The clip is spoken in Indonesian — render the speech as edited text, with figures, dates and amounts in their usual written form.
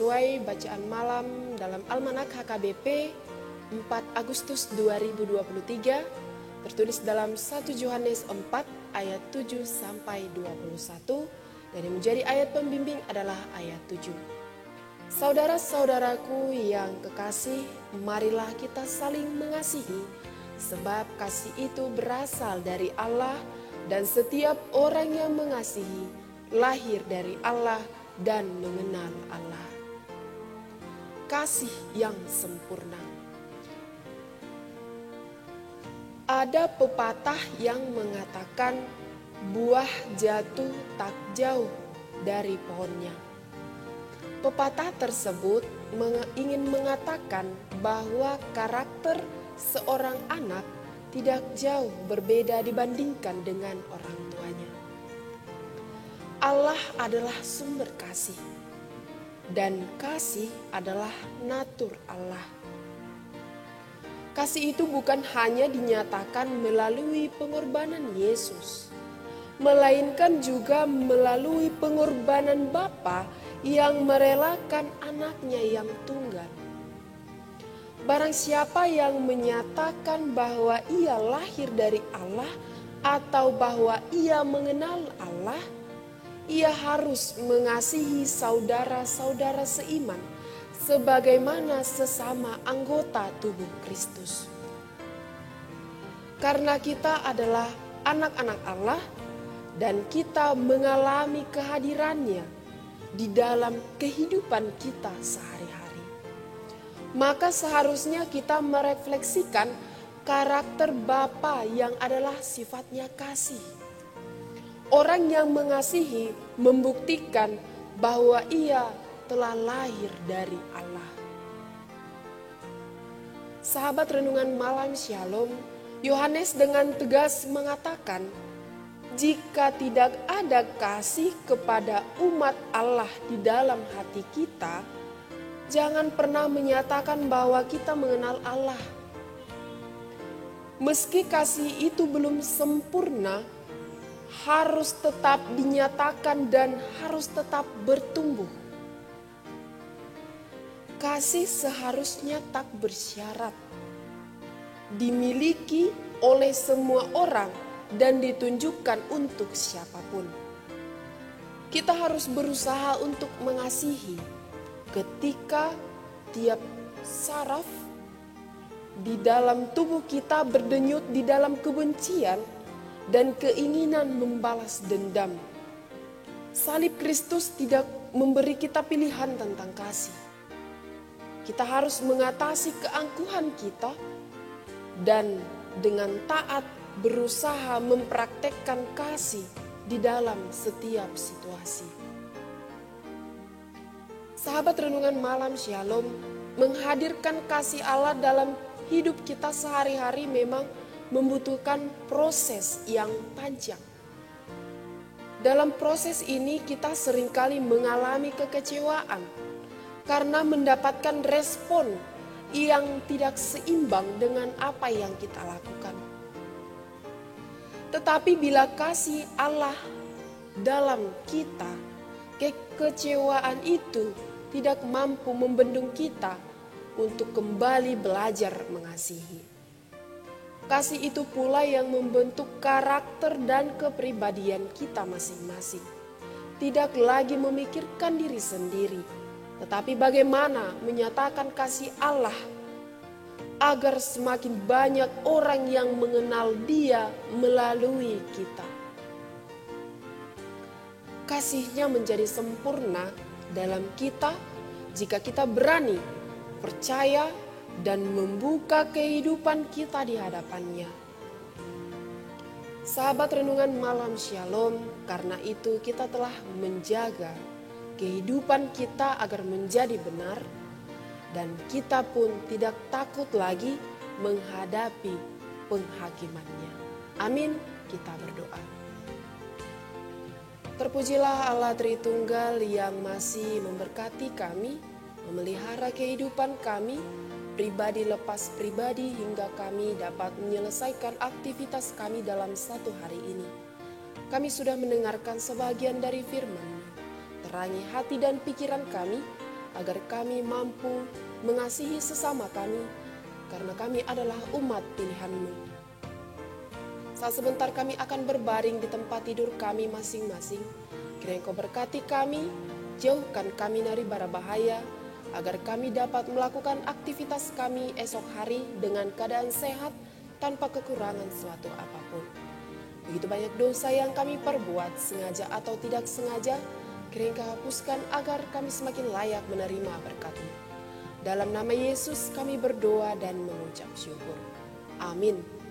sesuai bacaan malam dalam Almanak HKBP 4 Agustus 2023, tertulis dalam 1 Yohanes 4 ayat 7 sampai 21, dan yang menjadi ayat pembimbing adalah ayat 7. Saudara-saudaraku yang kekasih, marilah kita saling mengasihi, sebab kasih itu berasal dari Allah, dan setiap orang yang mengasihi lahir dari Allah dan mengenal Allah. Kasih yang sempurna. Ada pepatah yang mengatakan buah jatuh tak jauh dari pohonnya. Pepatah tersebut ingin mengatakan bahwa karakter seorang anak tidak jauh berbeda dibandingkan dengan orang tuanya. Allah adalah sumber kasih, dan kasih adalah natur Allah. Kasih itu bukan hanya dinyatakan melalui pengorbanan Yesus, melainkan juga melalui pengorbanan Bapa yang merelakan anaknya yang tunggal. Barang siapa yang menyatakan bahwa ia lahir dari Allah atau bahwa ia mengenal Allah, ia harus mengasihi saudara-saudara seiman sebagaimana sesama anggota tubuh Kristus. Karena kita adalah anak-anak Allah dan kita mengalami kehadirannya di dalam kehidupan kita sehari-hari, maka seharusnya kita merefleksikan karakter Bapa yang adalah sifatnya kasih. Orang yang mengasihi membuktikan bahwa ia telah lahir dari Allah. Sahabat renungan malam Shalom, Yohanes dengan tegas mengatakan, jika tidak ada kasih kepada umat Allah di dalam hati kita, jangan pernah menyatakan bahwa kita mengenal Allah. Meski kasih itu belum sempurna, harus tetap dinyatakan dan harus tetap bertumbuh. Kasih seharusnya tak bersyarat, dimiliki oleh semua orang dan ditunjukkan untuk siapapun. Kita harus berusaha untuk mengasihi ketika tiap saraf di dalam tubuh kita berdenyut di dalam kebencian dan keinginan membalas dendam. Salib Kristus tidak memberi kita pilihan tentang kasih. Kita harus mengatasi keangkuhan kita dan dengan taat berusaha mempraktekkan kasih di dalam setiap situasi. Sahabat renungan malam Shalom, menghadirkan kasih Allah dalam hidup kita sehari-hari memang membutuhkan proses yang panjang. Dalam proses ini kita seringkali mengalami kekecewaan karena mendapatkan respon yang tidak seimbang dengan apa yang kita lakukan. Tetapi bila kasih Allah dalam kita, kekecewaan itu tidak mampu membendung kita untuk kembali belajar mengasihi. Kasih itu pula yang membentuk karakter dan kepribadian kita masing-masing. Tidak lagi memikirkan diri sendiri, tetapi bagaimana menyatakan kasih Allah agar semakin banyak orang yang mengenal Dia melalui kita. Kasih-Nya menjadi sempurna dalam kita jika kita berani, percaya, dan membuka kehidupan kita di hadapannya. Sahabat renungan malam Shalom, karena itu kita telah menjaga kehidupan kita agar menjadi benar, dan kita pun tidak takut lagi menghadapi penghakimannya. Amin, kita berdoa. Terpujilah Allah Tritunggal yang masih memberkati kami, memelihara kehidupan kami, pribadi lepas pribadi hingga kami dapat menyelesaikan aktivitas kami dalam satu hari ini. Kami sudah mendengarkan sebagian dari firman-Mu. Terangi hati dan pikiran kami, agar kami mampu mengasihi sesama kami, karena kami adalah umat pilihan-Mu. Saat sebentar kami akan berbaring di tempat tidur kami masing-masing, kiranya Engkau berkati kami, jauhkan kami dari bara bahaya, agar kami dapat melakukan aktivitas kami esok hari dengan keadaan sehat tanpa kekurangan suatu apapun. Begitu banyak dosa yang kami perbuat, sengaja atau tidak sengaja, kiranya Engkau hapuskan agar kami semakin layak menerima berkat-Mu. Dalam nama Yesus kami berdoa dan mengucap syukur. Amin.